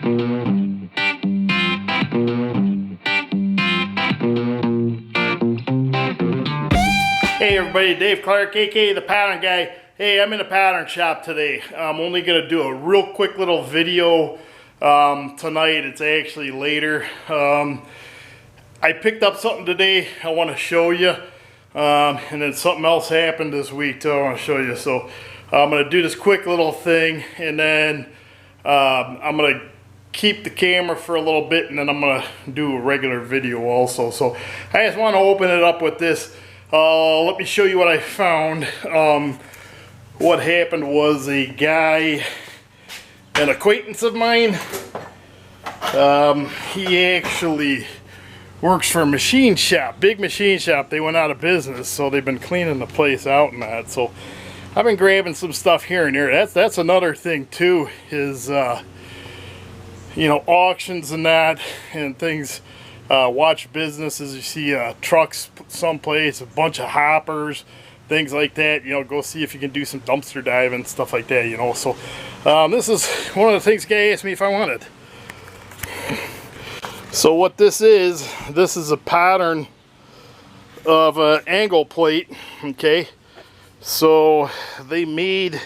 Hey everybody, Dave Clark, aka The Pattern Guy. Hey, I'm in the pattern shop today. I'm only going to do a real quick little video tonight. It's actually later. I picked up something today I want to show you. And then something else happened this week too I want to show you. So I'm going to do this quick little thing, and then I'm going to keep the camera for a little bit, and then I'm going to do a regular video also. So I just want to open it up with this. Let me show you what I found. What happened was a guy, an acquaintance of mine, he actually works for a machine shop, big machine shop. They went out of business, so they've been cleaning the place out and that. So I've been grabbing some stuff here and there. That's another thing too, is you know, auctions and that and things. Watch businesses, you see trucks someplace, a bunch of hoppers, things like that. You know, go see if you can do some dumpster diving, stuff like that, you know. So this is one of the things the guy asked me if I wanted. So what this is a pattern of an angle plate. Okay, so they made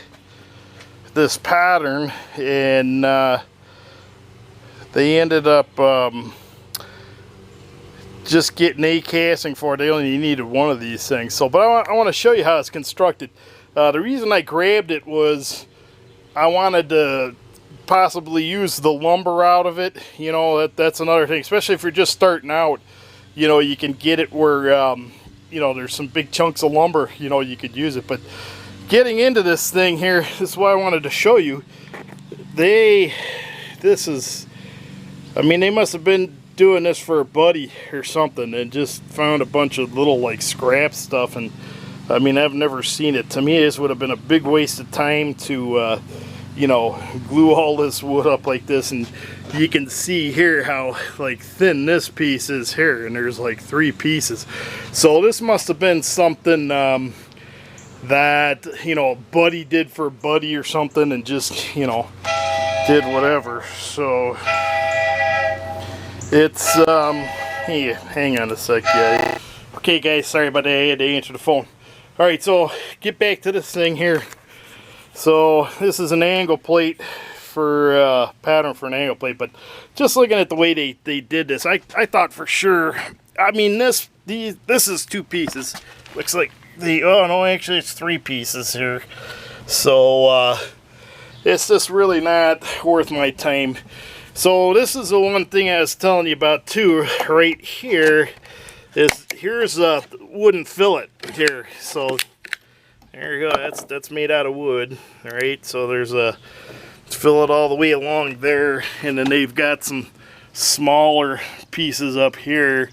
this pattern, and they ended up just getting a casting for it. They only needed one of these things. So, but I want to show you how it's constructed. The reason I grabbed it was I wanted to possibly use the lumber out of it. You know, that's another thing, especially if you're just starting out. You know, you can get it where you know, there's some big chunks of lumber, you know, you could use it. But getting into this thing here, this is why I wanted to show you. I mean, they must have been doing this for a buddy or something and just found a bunch of little like scrap stuff. And I mean, I've never seen it. To me, this would have been a big waste of time to you know, glue all this wood up like this. And you can see here how like thin this piece is here, and there's like 3 pieces. So this must have been something that, you know, buddy did for a buddy or something, and just, you know, did whatever. So it's hey, hang on a sec, yeah. Okay guys, sorry about that, I had to answer the phone. Alright, so get back to this thing here. So this is an angle plate for pattern for an angle plate, but just looking at the way they did this, I thought for sure, I mean, this is 2 pieces. Looks like oh no, actually it's 3 pieces here. So it's just really not worth my time. So this is the one thing I was telling you about too, right here, here's a wooden fillet here. So there you go, that's made out of wood. Alright, so there's a fillet all the way along there, and then they've got some smaller pieces up here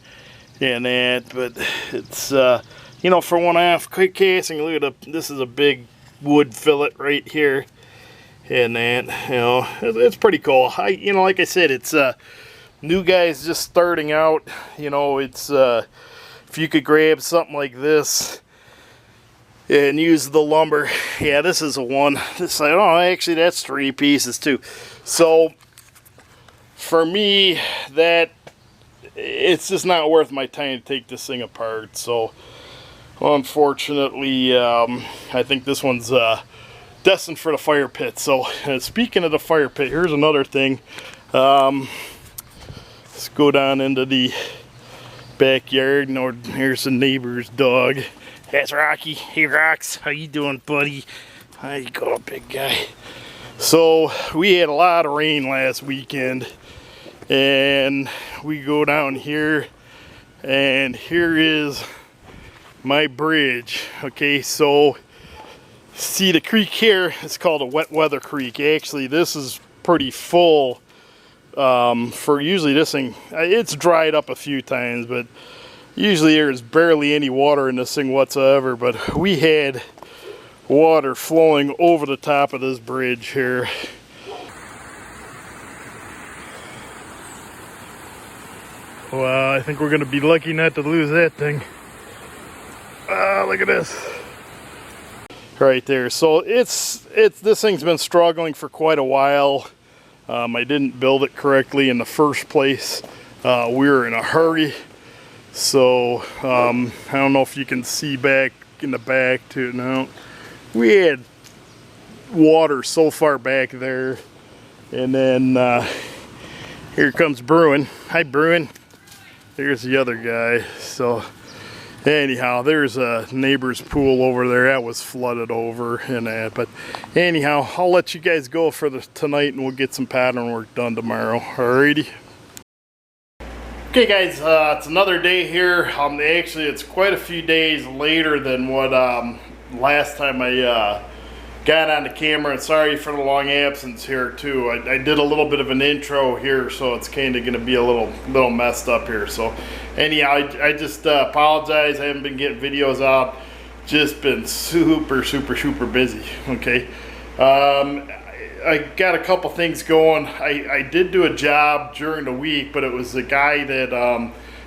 and that, but it's you know, for 1/2 quick casting. Look at this is a big wood fillet right here. And that, you know, it's pretty cool. You know, like I said, it's new guys just starting out. You know, it's if you could grab something like this and use the lumber. Yeah, this is a one. This, oh, actually, that's 3 pieces too. So for me, that it's just not worth my time to take this thing apart. So unfortunately, I think this one's destined for the fire pit. So speaking of the fire pit, here's another thing. Let's go down into the backyard. And here's the neighbor's dog. That's Rocky. Hey Rox, how you doing, buddy? How you go, big guy? So we had a lot of rain last weekend, and we go down here, and here is my bridge. Okay, so see the creek here, it's called a wet weather creek. Actually, this is pretty full. For usually this thing, it's dried up a few times, but usually there's barely any water in this thing whatsoever. But we had water flowing over the top of this bridge here. Well, I think we're gonna be lucky not to lose that thing. Look at this. Right there. So it's this thing's been struggling for quite a while. I didn't build it correctly in the first place. We were in a hurry, so I don't know if you can see back in the back too. Now we had water so far back there, and then here comes Bruin. Hi, Bruin. There's the other guy. So anyhow, there's a neighbor's pool over there that was flooded over and that. But anyhow, I'll let you guys go for tonight, and we'll get some pattern work done tomorrow. Alrighty. Okay, guys, it's another day here. Actually, it's quite a few days later than what last time I got on the camera, and sorry for the long absence here too. I did a little bit of an intro here, so it's kind of going to be a little messed up here. So anyhow, I just apologize. I haven't been getting videos out. Just been super busy. Okay, I got a couple things going. I did do a job during the week, but it was a guy that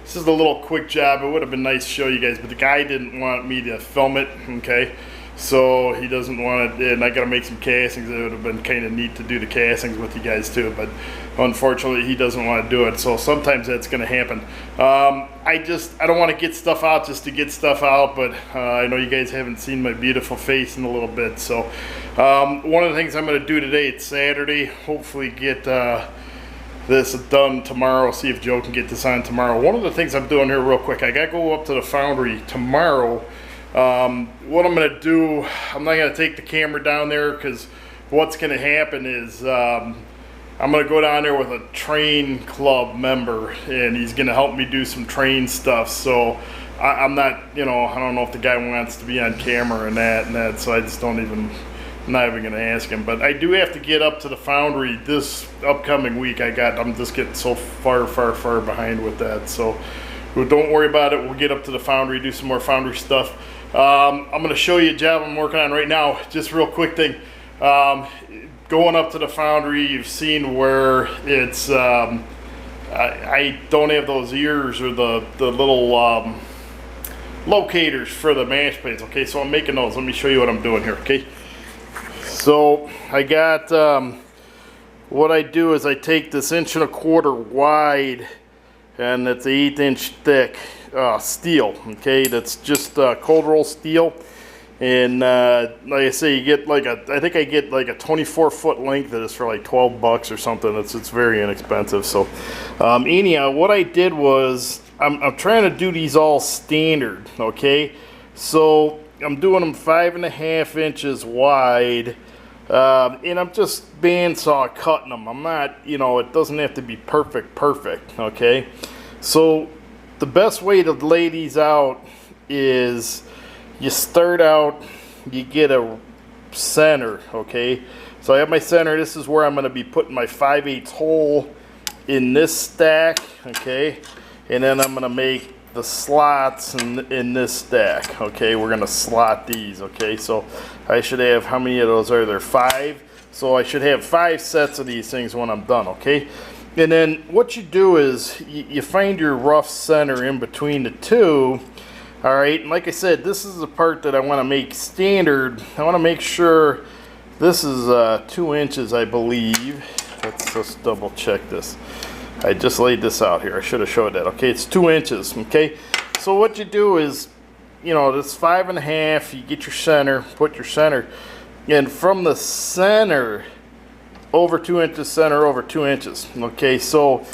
this is a little quick job. It would have been nice to show you guys, but the guy didn't want me to film it. Okay, so he doesn't want it, and I got to make some castings. It would have been kind of neat to do the castings with you guys too, but unfortunately he doesn't want to do it. So sometimes that's going to happen. I don't want to get stuff out just to get stuff out, but I know you guys haven't seen my beautiful face in a little bit. So one of the things I'm going to do today, it's Saturday, hopefully get this done tomorrow, see if Joe can get this on tomorrow. One of the things I'm doing here real quick, I got to go up to the foundry tomorrow. What I'm going to do, I'm not going to take the camera down there, because what's going to happen is I'm going to go down there with a train club member, and he's going to help me do some train stuff. So I'm not, I don't know if the guy wants to be on camera and that, so I just don't even, I'm not even going to ask him. But I do have to get up to the foundry this upcoming week. I'm just getting so far behind with that. So don't worry about it. We'll get up to the foundry, do some more foundry stuff. I'm going to show you a job I'm working on right now. Just real quick thing. Going up to the foundry, you've seen where it's, I don't have those ears or the little locators for the mash plates. Okay, so I'm making those. Let me show you what I'm doing here, okay? So I got, what I do is I take this 1.25 inch wide, and it's 1/8 inch thick steel, okay? That's just cold roll steel, and like I say, you get like I think I get like a 24-foot length of this for like $12 or something. It's very inexpensive. So anyhow, what I did was I'm trying to do these all standard, okay? So I'm doing them 5.5 inches wide, and I'm just bandsaw cutting them. I'm not, it doesn't have to be perfect, okay? So the best way to lay these out is you start out, you get a center, okay? So I have my center. This is where I'm going to be putting my 5/8 hole in this stack, okay? And then I'm going to make the slots in this stack, okay? We're going to slot these, okay? So I should have, how many of those are there? 5. So I should have 5 sets of these things when I'm done, okay? And then what you do is you find your rough center in between the two. All right, and like I said, this is the part that I want to make standard. I want to make sure this is 2 inches, I believe. Let's just double check this. I just laid this out here. I should have showed that. Okay, it's 2 inches. Okay, so what you do is, this 5.5. You get your center, put your center, and from the center over 2 inches, center over 2 inches. Okay, so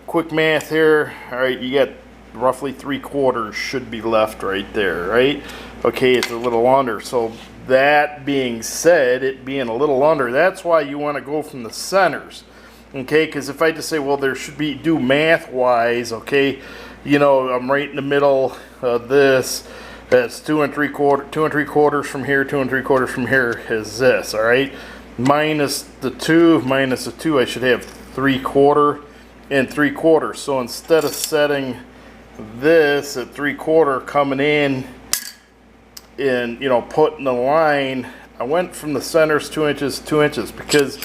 quick math here. All right, you got roughly 3/4 should be left right there, right? Okay, it's a little under. So that being said, it being a little under, that's why you want to go from the centers, okay? Because if I just say, well, there should be, do math wise, okay, I'm right in the middle of this. That's 2 3/4 from here, 2 3/4 from here is this, all right? Minus the 2, I should have 3/4 and 3/4. So instead of setting this at 3/4 coming in and putting the line, I went from the centers 2 inches, 2 inches, because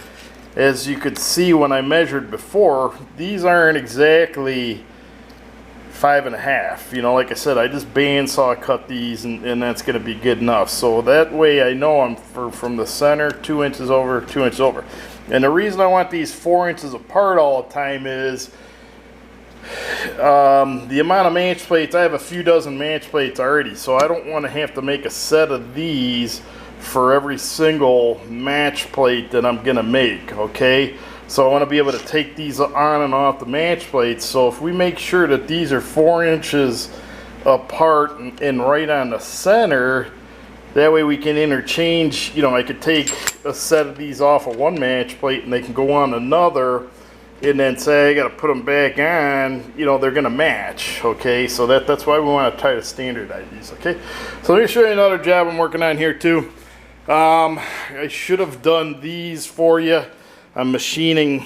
as you could see when I measured before, these aren't exactly 5.5. Like I said, I just bandsaw cut these, and that's going to be good enough. So that way I know I'm from the center 2 inches over, 2 inches over. And the reason I want these 4 inches apart all the time is the amount of match plates. I have a few dozen match plates already, so I don't want to have to make a set of these for every single match plate that I'm gonna make. Okay, so I want to be able to take these on and off the match plates. So if we make sure that these are 4 inches apart and right on the center, that way we can interchange. You know, I could take a set of these off of one match plate and they can go on another, and then say I got to put them back on, you know, they're going to match. Okay, so that's why we want to try to standardize these. Okay, so let me show you another job I'm working on here too. I should have done these for you. I'm machining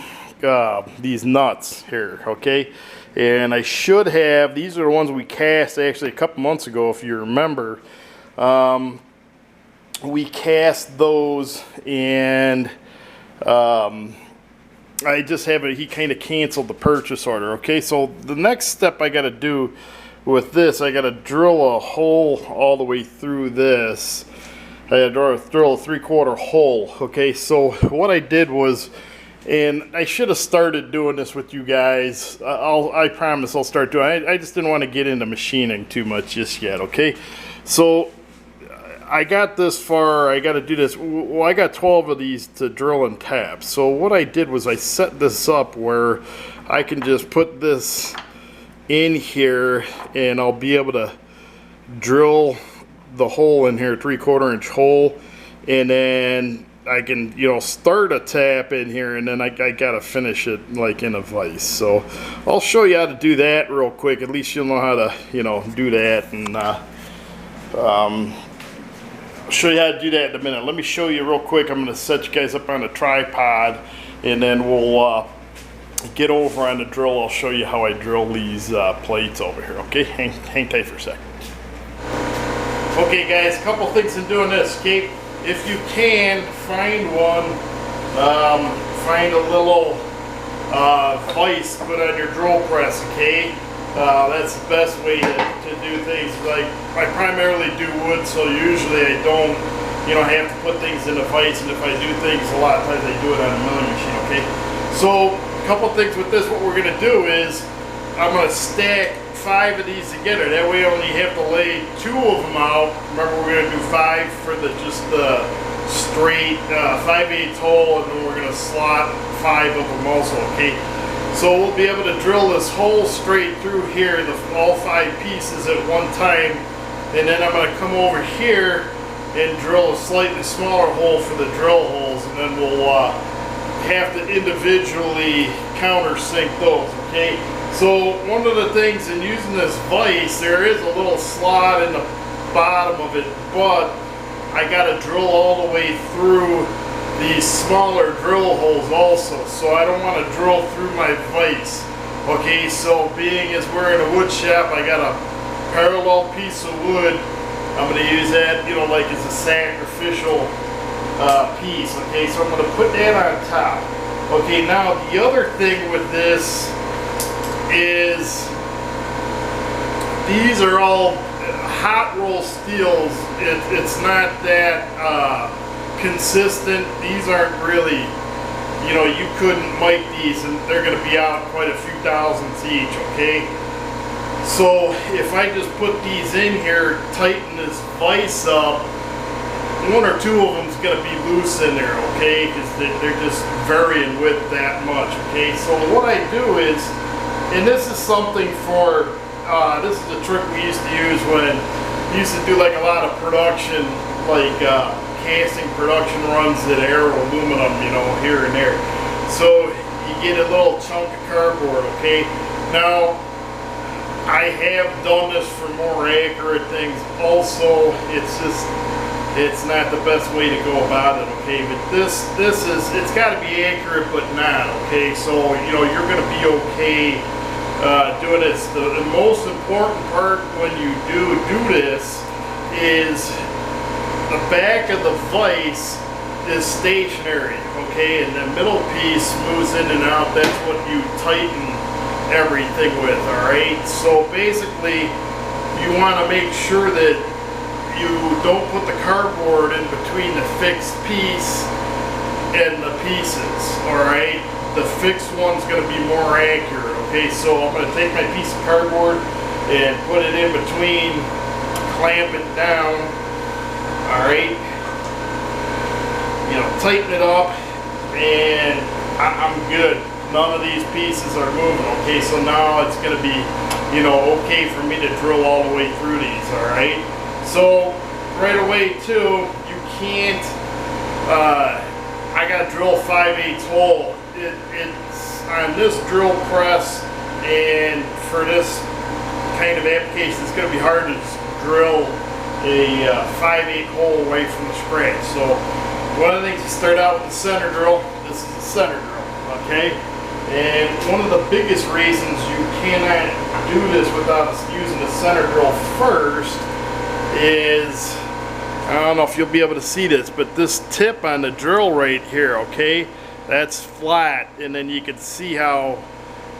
these nuts here. Okay, and I should have, these are the ones we cast actually a couple months ago, if you remember. We cast those, and I just have it, he kind of canceled the purchase order. Okay, so the next step I got to do with this, I got to drill a hole all the way through this. I got to drill a 3/4 hole. Okay, so what I did was, and I should have started doing this with you guys. I promise I'll start doing. I just didn't want to get into machining too much just yet. Okay, so I got this far. I got to do this. Well, I got 12 of these to drill and tap. So what I did was I set this up where I can just put this in here, and I'll be able to drill the hole in here, 3/4 inch hole, and then I can, you know, start a tap in here, and then I gotta finish it like in a vise. So I'll show you how to do that real quick. At least you'll know how to, you know, do that, and I'll show you how to do that in a minute. Let me show you real quick. I'm gonna set you guys up on a tripod, and then we'll get over on the drill. I'll show you how I drill these plates over here. Okay, hang tight for a second. Okay guys, a couple things in doing this. Okay, if you can, find one, find a little vise to put on your drill press. Okay, that's the best way to do things. Like, I primarily do wood, so usually I don't, you know, have to put things in a vise, and if I do things, a lot of times I do it on a milling machine. Okay, so a couple things with this. What we're gonna do is I'm gonna stack 5 of these together. That way I only have to lay 2 of them out. Remember, we're going to do 5 for just the straight 5/8 hole, and then we're going to slot 5 of them also. Okay, so we'll be able to drill this hole straight through here, all 5 pieces at one time, and then I'm going to come over here and drill a slightly smaller hole for the drill holes, and then we'll have to individually countersink those. Okay, so one of the things in using this vise, there is a little slot in the bottom of it, but I got to drill all the way through these smaller drill holes also, so I don't want to drill through my vise. Okay, so being as we're in a wood shop, I got a parallel piece of wood. I'm going to use that, you know, like as a sacrificial piece. Okay, so I'm going to put that on top. Okay, now the other thing with this is these are all hot roll steels. It's not that consistent. These aren't really, you know, you couldn't mic these, and they're going to be out quite a few thousands each. Okay, so if I just put these in here, tighten this vise up, 1 or 2 of them is going to be loose in there. Okay, because they're just varying width that much. Okay, so what I do is, and this is something for, this is a trick we used to use when we used to do like a lot of production, like casting production runs at Aero Aluminum, you know, here and there. So you get a little chunk of cardboard. Okay, now I have done this for more accurate things also. It's not the best way to go about it. Okay, but this is, it's got to be accurate but not. Okay, so you know you're going to be okay doing this. The most important part when you do this is the back of the vise is stationary. Okay, and the middle piece moves in and out. That's what you tighten everything with. All right, so basically you want to make sure that you don't put the cardboard in between the fixed piece and the pieces, alright? The fixed one's going to be more accurate, okay? So I'm going to take my piece of cardboard and put it in between, clamp it down, alright? You know, tighten it up, and I'm good. None of these pieces are moving, okay? So now it's going to be, you know, okay for me to drill all the way through these, alright? So right away too, you can't, I got to drill 5/8 hole. It's on this drill press, and for this kind of application, it's going to be hard to drill a 5/8 hole away from the scratch. So one of the things, you start out with the center drill. This is the center drill, okay? And one of the biggest reasons you cannot do this without using the center drill first is, I don't know if you'll be able to see this, but this tip on the drill right here, okay, that's flat, and then you can see how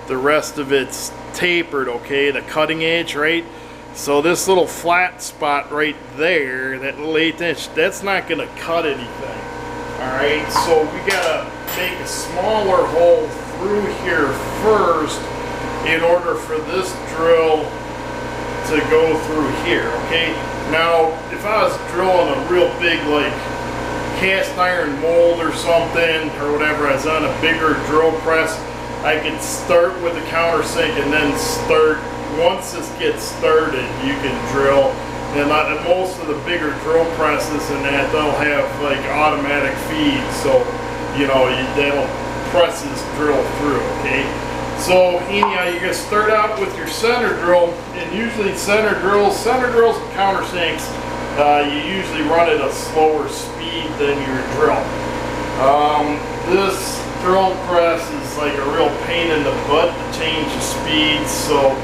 the rest of it's tapered, okay, the cutting edge, right? So this little flat spot right there, that little 1/8 inch, that's not going to cut anything, alright? So we got to make a smaller hole through here first in order for this drill to go through here, okay? Now, if I was drilling a real big, like, cast iron mold or something, or whatever, I was on a bigger drill press, I could start with the countersink and then start, once this gets started, you can drill. And most of the bigger drill presses and that, they'll have like automatic feed, so, you know, that'll press this drill through, okay? So anyhow, you're going to start out with your center drill, and usually center drills and countersinks, you usually run at a slower speed than your drill. This drill press is like a real pain in the butt to change the speed, so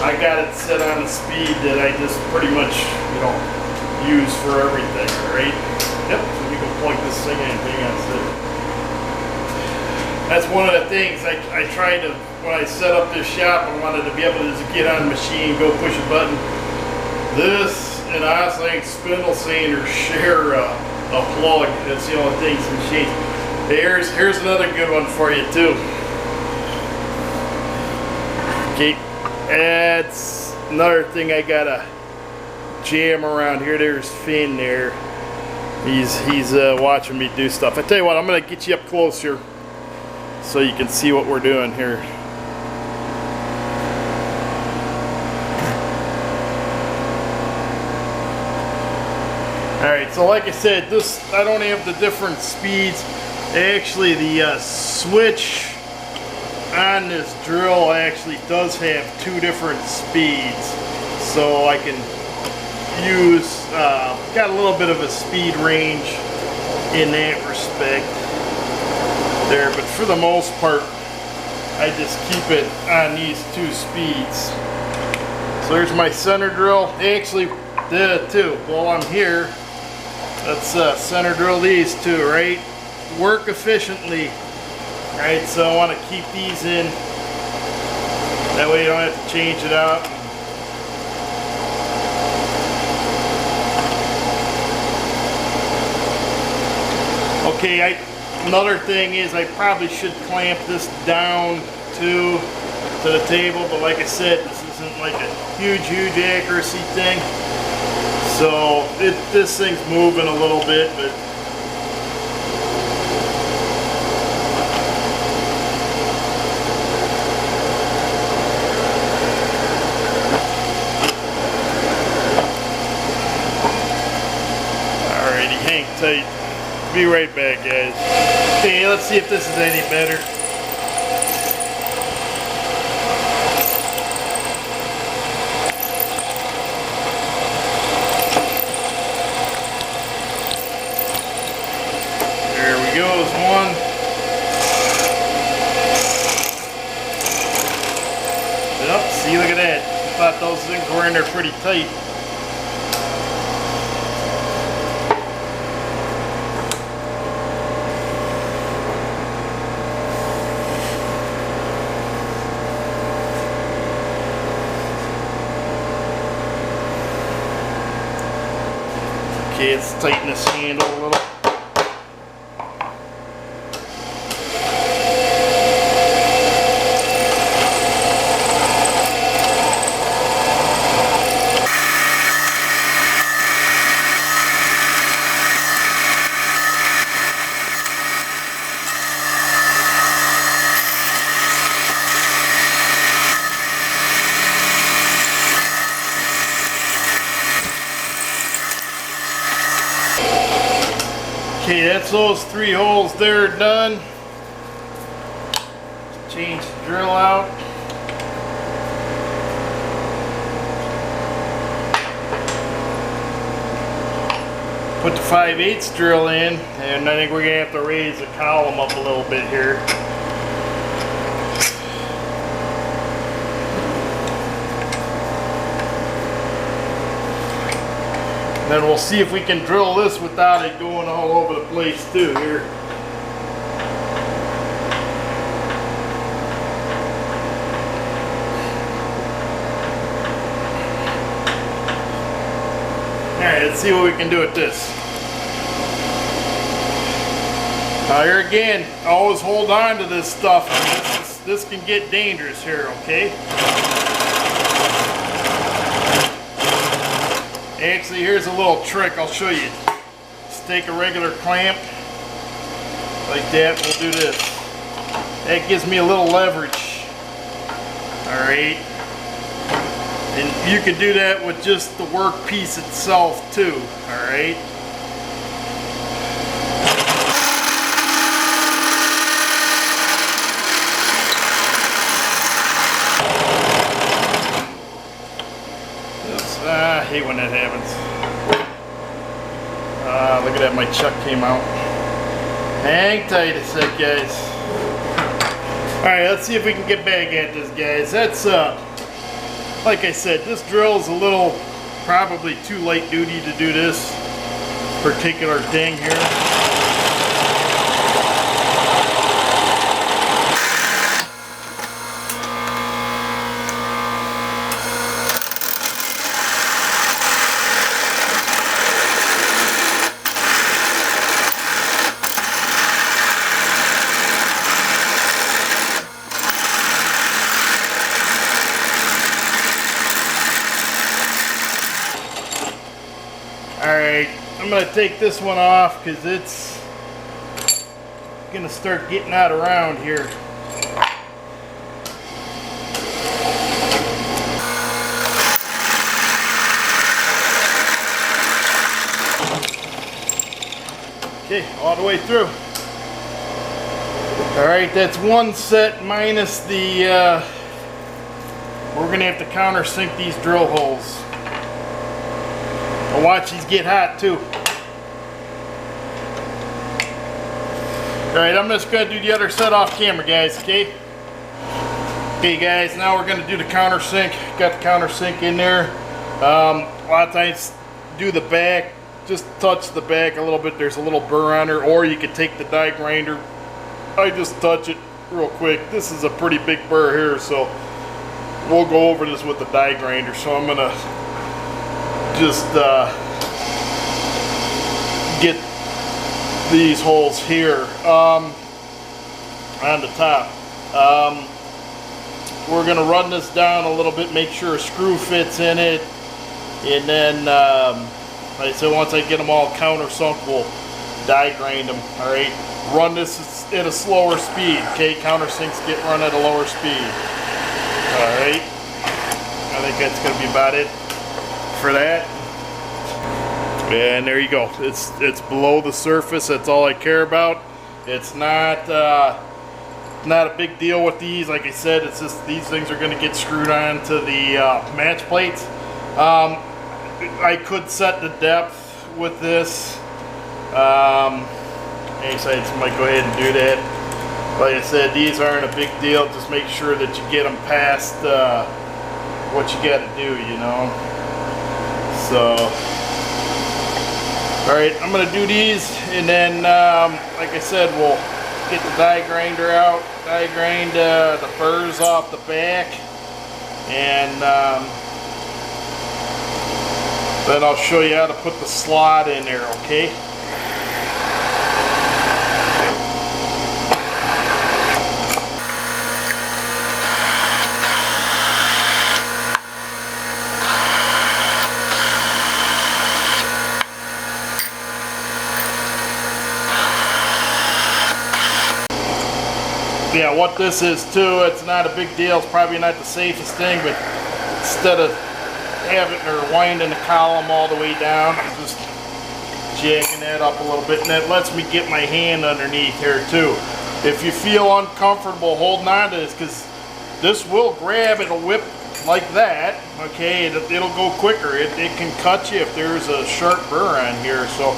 I got it set on a speed that I just pretty much, you know, use for everything, right? Yep, so we can plug this thing in, hang on a second. That's one of the things I tried to, when I set up this shop, I wanted to be able to just get on the machine, go push a button. This and Oslink spindle sander share a plug. That's the only thing, some machines. Here's another good one for you too. Okay, that's another thing I gotta jam around here. There's Finn there. He's watching me do stuff. I tell you what, I'm gonna get you up close here so you can see what we're doing here. Alright, so like I said, this, I don't have the different speeds. Actually, the switch on this drill actually does have 2 different speeds. So I can use, got a little bit of a speed range in that respect there. But for the most part, I just keep it on these 2 speeds. So there's my center drill. Actually, did it too. While I'm here, let's center drill these 2, right? Work efficiently, right? So I want to keep these in. That way you don't have to change it out. Okay, another thing is I probably should clamp this down to the table, but like I said, this isn't like a huge accuracy thing. So this thing's moving a little bit, but alrighty, hang tight. Be right back, guys. Okay, let's see if this is any better. Goes one. Yep, see, look at that. I thought those things were in there pretty tight. Okay, let's tighten this handle a little. once those 3 holes there are done, change the drill out. Put the 5/8 drill in, and I think we're going to have to raise the column up a little bit here. Then we'll see if we can drill this without it going all over the place too here. Alright, let's see what we can do with this. Now here again, always hold on to this stuff. This can get dangerous here, okay? Actually, here's a little trick I'll show you. Just take a regular clamp, like that, we'll do this. That gives me a little leverage. Alright. And you can do that with just the workpiece itself too, alright? I hate when that happens. Look at that, my chuck came out. Hang tight a sec, guys. Alright, let's see if we can get back at this, guys. That's, like I said, this drill is a little, probably too light duty to do this particular thing here. Alright, I'm going to take this one off because it's going to start getting out around here. Okay, all the way through. Alright, that's one set minus the, we're going to have to countersink these drill holes. I'll watch these get hot too. Alright, I'm just going to do the other set off camera, guys, okay? Okay guys, now we're going to do the countersink. Got the countersink in there. A lot of times do the back, just touch the back a little bit. There's a little burr on there, or you could take the die grinder. I just touch it real quick. This is a pretty big burr here, so we'll go over this with the die grinder. So I'm going to just get these holes here on the top. We're going to run this down a little bit, make sure a screw fits in it, and then like I said, once I get them all countersunk, we'll die grind them. Alright, run this at a slower speed, okay? Countersinks get run at a lower speed. Alright, I think that's going to be about it for that. And there you go. It's below the surface. That's all I care about. It's not a big deal with these. Like I said, it's just these things are going to get screwed on to the match plates. I could set the depth with this. Actually, I might go ahead and do that. Like I said, these aren't a big deal. Just make sure that you get them past what you got to do, you know. So, alright, I'm going to do these, and then, like I said, we'll get the die grinder out, die grind the burrs off the back, and then I'll show you how to put the slot in there, okay? Yeah, what this is too, it's not a big deal. It's probably not the safest thing, but instead of having or winding the column all the way down, I'm just jacking that up a little bit, and that lets me get my hand underneath here too. If you feel uncomfortable holding on to this, because this will grab, it'll whip like that, okay, it'll go quicker. It can cut you if there's a sharp burr on here. So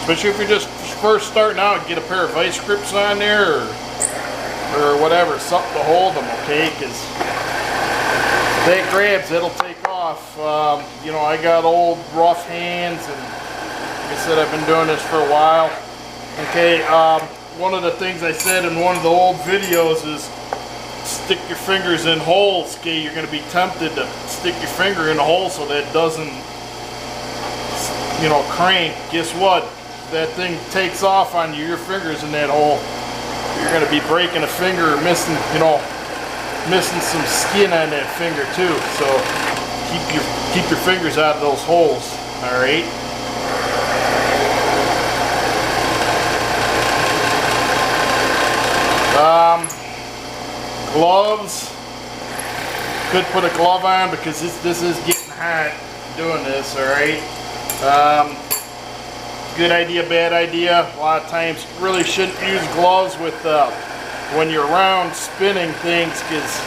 especially if you're just first starting out, get a pair of vice grips on there, or whatever, something to hold them, okay, because if that grabs, it'll take off. You know, I got old rough hands, and like I said, I've been doing this for a while. Okay, one of the things I said in one of the old videos is stick your fingers in holes. Okay, you're going to be tempted to stick your finger in a hole so that it doesn't, you know, crank. Guess what? That thing takes off on you, your fingers in that hole, you're going to be breaking a finger or missing, you know, missing some skin on that finger too. So keep your fingers out of those holes. All right. Gloves. Could put a glove on because this is getting hot doing this. All right. Good idea, bad idea. A lot of times really shouldn't use gloves with when you're around spinning things, because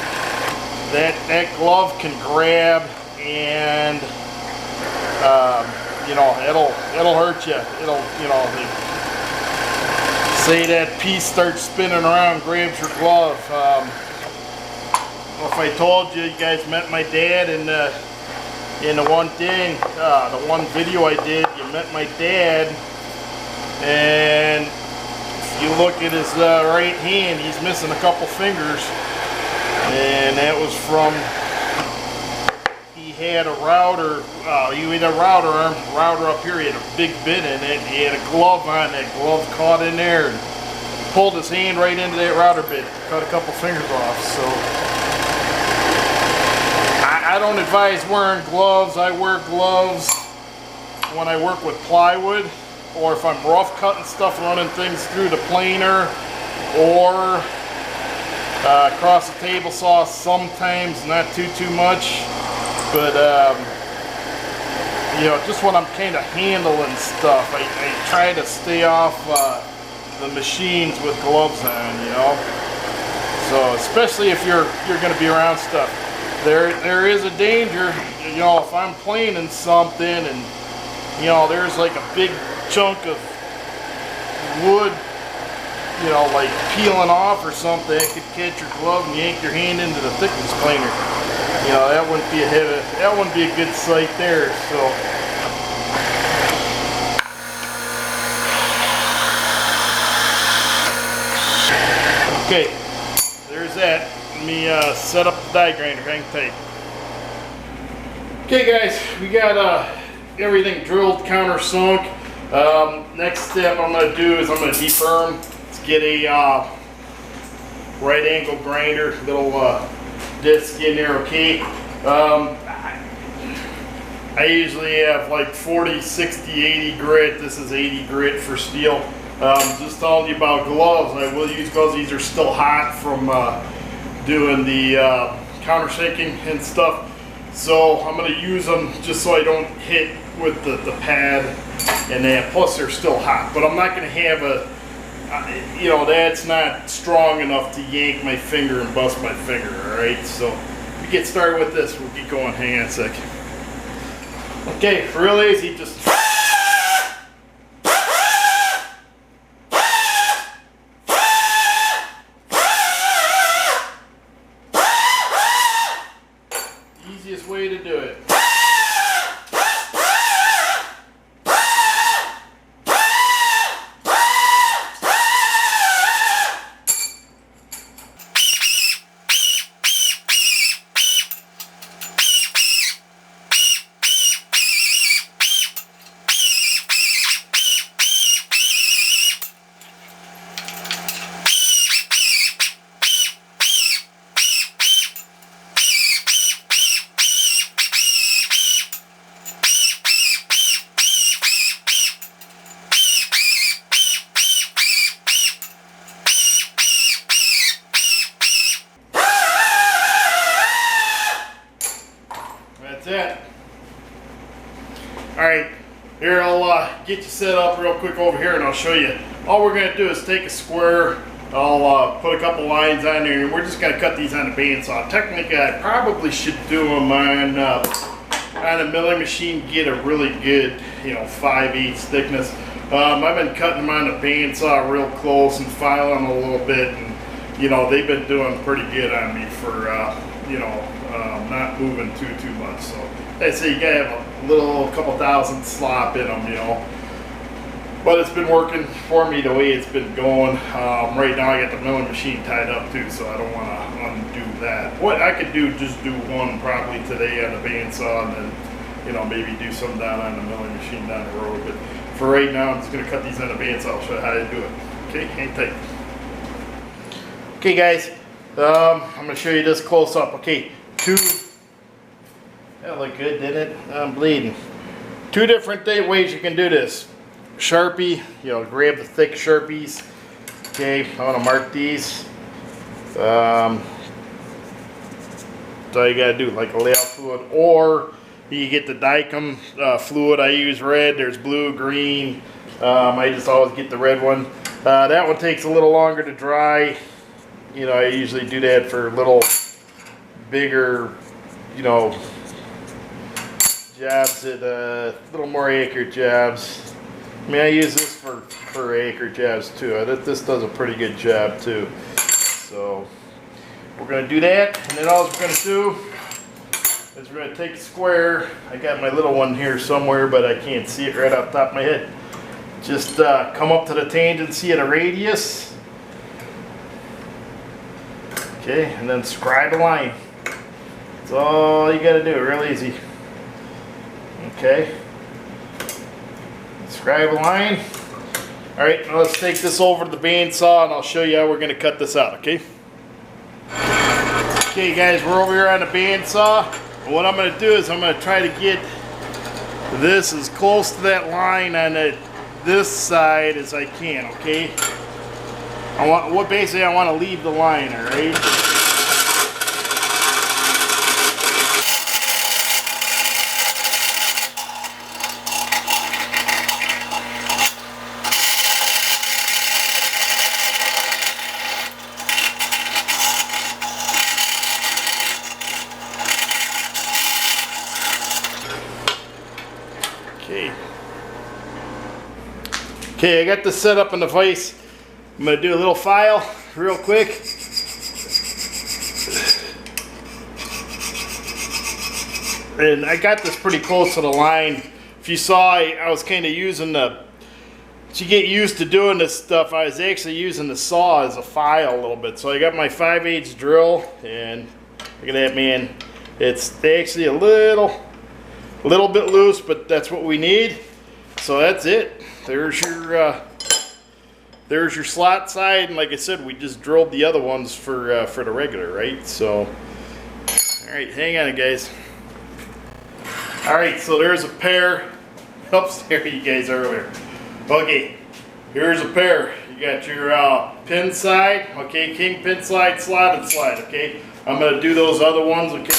that glove can grab and you know, it'll hurt you. It'll, you know, say that piece starts spinning around, grabs your glove. If I told you, you guys met my dad in the one thing, the one video I did, you met my dad, and if you look at his right hand, he's missing a couple fingers, and that was from, he had a router, you had a router arm, router up here, he had a big bit in it, he had a glove on, that glove caught in there, and pulled his hand right into that router bit, cut a couple fingers off. So I don't advise wearing gloves. I wear gloves when I work with plywood, or if I'm rough cutting stuff, running things through the planer, or across the table saw sometimes, not too much, but you know, just when I'm kind of handling stuff, I try to stay off the machines with gloves on, you know. So especially if you're going to be around stuff. There is a danger, you know, if I'm planing something and, you know, there's like a big chunk of wood, you know, like peeling off or something, it could catch your glove and yank your hand into the thickness planer. You know, that wouldn't be a good sight there. So okay, there's that. Let me set up the die grinder, hang tight. Okay guys, we got everything drilled, countersunk. Next step I'm going to do is I'm going to deburr. Let's get a right angle grinder, little disc in there, okay? I usually have like 40, 60, 80 grit. This is 80 grit for steel. Just telling you about gloves. I will use gloves. These are still hot from doing the countersinking and stuff. So I'm going to use them just so I don't hit with the pad and that. Plus they're still hot. But I'm not going to have a, you know, that's not strong enough to yank my finger and bust my finger, alright? So we get started with this. We'll get going. Hang on a sec. Okay, real easy. Just easiest way to do it. That's it. Alright, Here, I'll get you set up real quick over here and I'll show you. All we're gonna do is take a square, I'll put a couple lines on there, and we're just gonna cut these on the bandsaw. Technically, I probably should do them on a milling machine, get a really good, 5/8 thickness. I've been cutting them on the bandsaw real close and filing a little bit, and they've been doing pretty good on me for not moving too much. So I say you gotta have a couple thousand slop in them, but it's been working for me the way it's been going. Right now I got the milling machine tied up too, so I don't want to undo that. What I could do, just do one probably today on the bandsaw, and then maybe do some down on the milling machine down the road. But for right now, I'm just gonna cut these on the bandsaw. I'll show you how to do it. Okay, hang tight. Okay guys, I'm gonna show you this close up. Okay, that looked good, didn't it? I'm bleeding. Two different ways you can do this. Sharpie, grab the thick Sharpies. Okay, I want to mark these. So all you gotta do, like a layout fluid, or you get the Dicom fluid. I use red. There's blue, green. I just always get the red one. That one takes a little longer to dry. I usually do that for little bigger, jobs at little more acre jobs. I mean, I use this for acre jobs too. This does a pretty good job too. So we're gonna do that, and then all we're gonna do is we're gonna take a square. I got my little one here somewhere, but I can't see it right off the top of my head. Just come up to the tangency at a radius. Okay, and then scribe a line. That's all you gotta do, real easy. Okay. Scribe a line. Alright, now let's take this over to the bandsaw and I'll show you how we're gonna cut this out, okay? Okay guys, we're over here on the bandsaw. What I'm gonna do is I'm gonna try to get this as close to that line on this side as I can, okay? Basically I want to leave the line, alright? Okay, I got this set up in the vise. I'm going to do a little file real quick. And I got this pretty close to the line. If you saw, I was kind of using to get used to doing this stuff, I was actually using the saw as a file a little bit. So I got my 5/8 drill, and look at that, man. It's actually a little bit loose, but that's what we need. So that's it. There's your slot side, and like I said, we just drilled the other ones for the regular, right? So, all right, hang on, guys. All right, so there's a pair. Oops, there you guys earlier. Okay, here's a pair. You got your pin side, okay, king pin slide, slotted slide, okay. I'm gonna do those other ones, okay,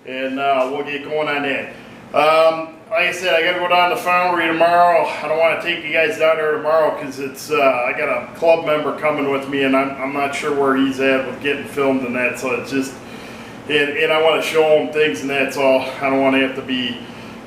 and we'll get going on that. Like I said, I gotta go down to the foundry tomorrow. I don't want to take you guys down there tomorrow because it's I got a club member coming with me, and I'm not sure where he's at with getting filmed and that. So it's just, and I want to show him things and that's all. I don't want to have to be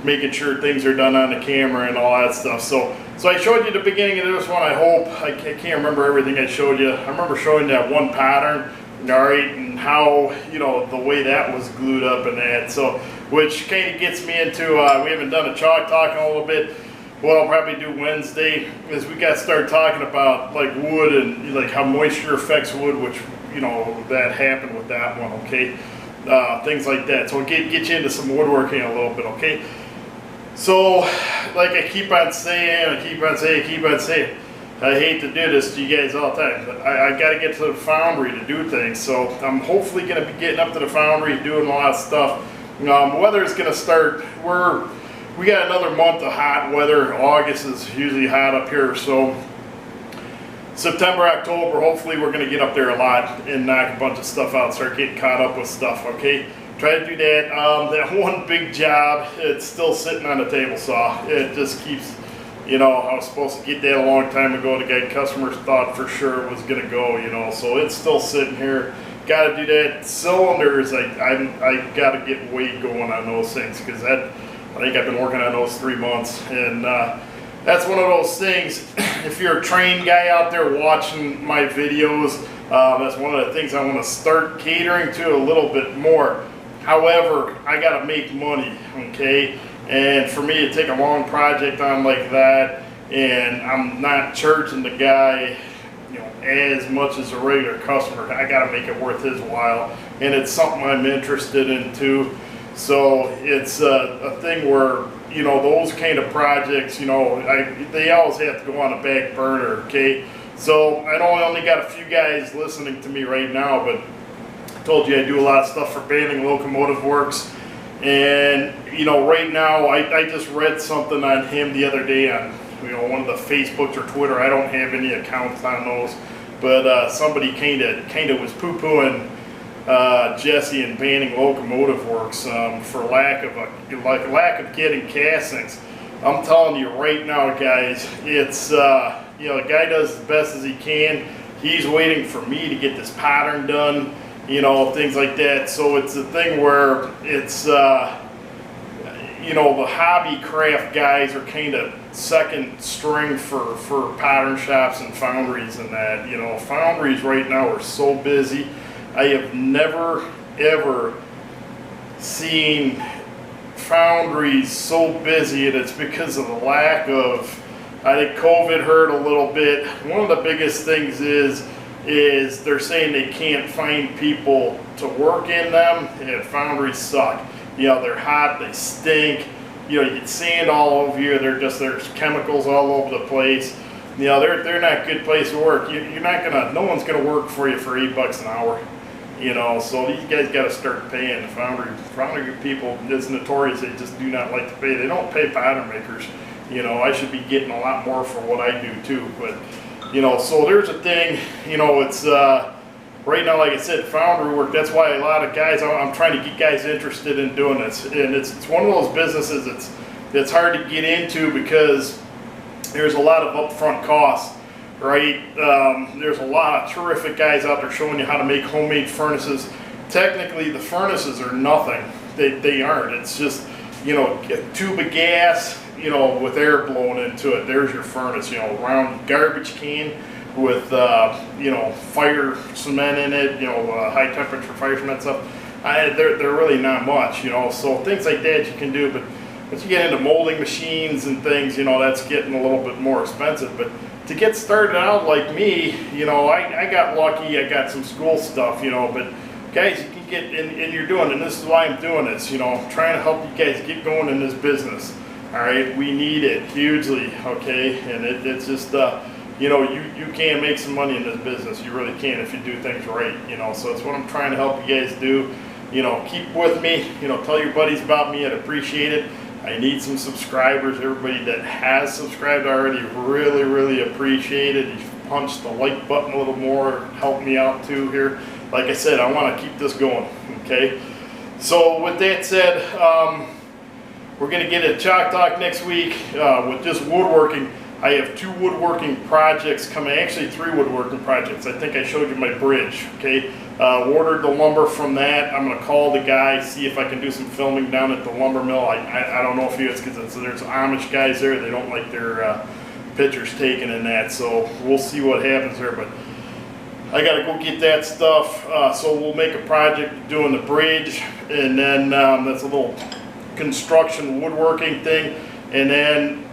making sure things are done on the camera and all that stuff. So I showed you the beginning of this one. I hope I can't remember everything I showed you. I remember showing that one pattern, all right, and how the way that was glued up and that. So, which kind of gets me into, we haven't done a chalk talk in a little bit. What I'll probably do Wednesday is we got to start talking about like wood and like how moisture affects wood, which that happened with that one, okay? Things like that. So we'll get you into some woodworking a little bit, okay? So, like I keep on saying, I hate to do this to you guys all the time, but I got to get to the foundry to do things. So I'm hopefully going to be getting up to the foundry, doing a lot of stuff. Weather is going to start. We got another month of hot weather. August is usually hot up here, so September, October, hopefully we're going to get up there a lot and knock a bunch of stuff out, start getting caught up with stuff, okay? try to do that. That one big job, it's still sitting on the table saw. It just keeps, you know, I was supposed to get that a long time ago. The guy customers thought for sure it was gonna go, you know, so it's still sitting here. Got to do that. Cylinders, I got to get weight going on those things, because I think I've been working on those 3 months, and that's one of those things. If you're a trained guy out there watching my videos, that's one of the things I want to start catering to a little bit more. However, I got to make money, okay? And for me to take a long project on like that, and I'm not charging the guy, you know, as much as a regular customer, I got to make it worth his while, and it's something I'm interested in too. So it's a thing where, you know, those kind of projects, you know, they always have to go on a back burner, okay? So I know I only got a few guys listening to me right now, but I told you I do a lot of stuff for Banning Locomotive Works, and you know, right now I just read something on him the other day on, you know, one of the Facebooks or Twitter. I don't have any accounts on those, but somebody kind of was poo-pooing Jesse and Banning Locomotive Works for lack of getting castings. I'm telling you right now, guys, it's you know, the guy does as best as he can. He's waiting for me to get this pattern done, you know, things like that. So it's a thing where it's you know, the hobby craft guys are kind of second string for pattern shops and foundries and that. You know, foundries right now are so busy. I have never ever seen foundries so busy, and it's because of the lack of, I think COVID hurt a little bit. One of the biggest things is they're saying they can't find people to work in them, and foundries suck. You know, they're hot, they stink, you know, you get sand all over you, there's chemicals all over the place. You know, they're not a good place to work. You're not gonna, no one's gonna work for you for $8 an hour. You know, so these guys got to start paying. The foundry people, it's notorious, they just do not like to pay. They don't pay pattern makers. You know, I should be getting a lot more for what I do too. But, you know, so there's a thing, you know, it's, right now, like I said, foundry work, that's why a lot of guys, I'm trying to get guys interested in doing this. And it's one of those businesses that's hard to get into because there's a lot of upfront costs. Right, there's a lot of terrific guys out there showing you how to make homemade furnaces. Technically, the furnaces are nothing. They aren't. It's just, you know, a tube of gas, you know, with air blowing into it. There's your furnace. You know, round garbage can with, you know, fire cement in it. You know, high temperature fire cement stuff. They're really not much. You know, so things like that you can do. But once you get into molding machines and things, you know, that's getting a little bit more expensive. But to get started out like me, you know, I got lucky, I got some school stuff, you know, but guys, you can get, and you're doing, and this is why I'm doing this, you know, I'm trying to help you guys get going in this business, all right? We need it hugely, okay? And it's just, you know, you can make some money in this business, you really can if you do things right, you know, so it's what I'm trying to help you guys do. You know, keep with me, you know, tell your buddies about me, I'd appreciate it. I need some subscribers. Everybody that has subscribed already, really, really appreciate it. You punch the like button a little more, help me out too here. Like I said, I want to keep this going, okay? So with that said, we're going to get a Chalk Talk next week with just woodworking. I have 2 woodworking projects coming, actually 3 woodworking projects. I think I showed you my bridge, okay? Ordered the lumber from that. I'm going to call the guy, see if I can do some filming down at the lumber mill. I don't know if he is, because there's Amish guys there. They don't like their pictures taken in that, so we'll see what happens there. But I got to go get that stuff, so we'll make a project doing the bridge, and then that's a little construction woodworking thing, and then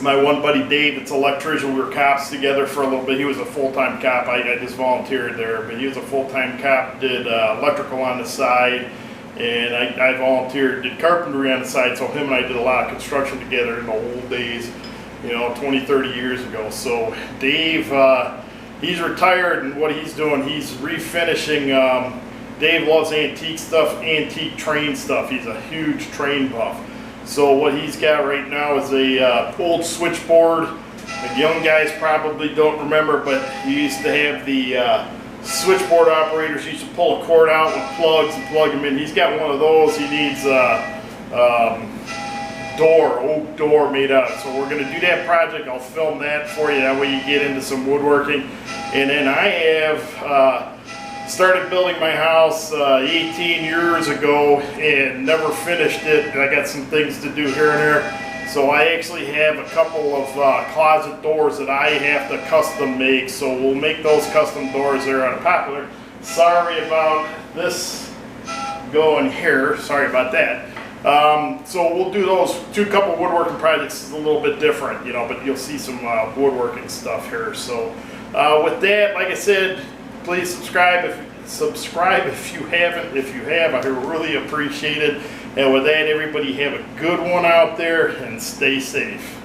my one buddy Dave, it's an electrician, we were cops together for a little bit. He was a full-time cop. I just volunteered there, but he was a full-time cop, did electrical on the side, and I volunteered, did carpentry on the side, so him and I did a lot of construction together in the old days, you know, 20, 30 years ago. So Dave, he's retired, and what he's doing, he's refinishing. Dave loves antique stuff, antique train stuff. He's a huge train buff. So what he's got right now is a old switchboard. The young guys probably don't remember, but he used to have the switchboard operators used to pull a cord out with plugs and plug them in. He's got one of those. He needs oak door made out. So we're going to do that project. I'll film that for you. That way you get into some woodworking. And then I have started building my house 18 years ago and never finished it. I got some things to do here and there. So I actually have a couple of closet doors that I have to custom make. So we'll make those custom doors. They're unpopular. Sorry about this going here. Sorry about that. So we'll do those couple woodworking projects. Is a little bit different, you know, but you'll see some woodworking stuff here. So with that, like I said, please subscribe if you haven't. If you have, I really appreciate it. And with that, everybody have a good one out there and stay safe.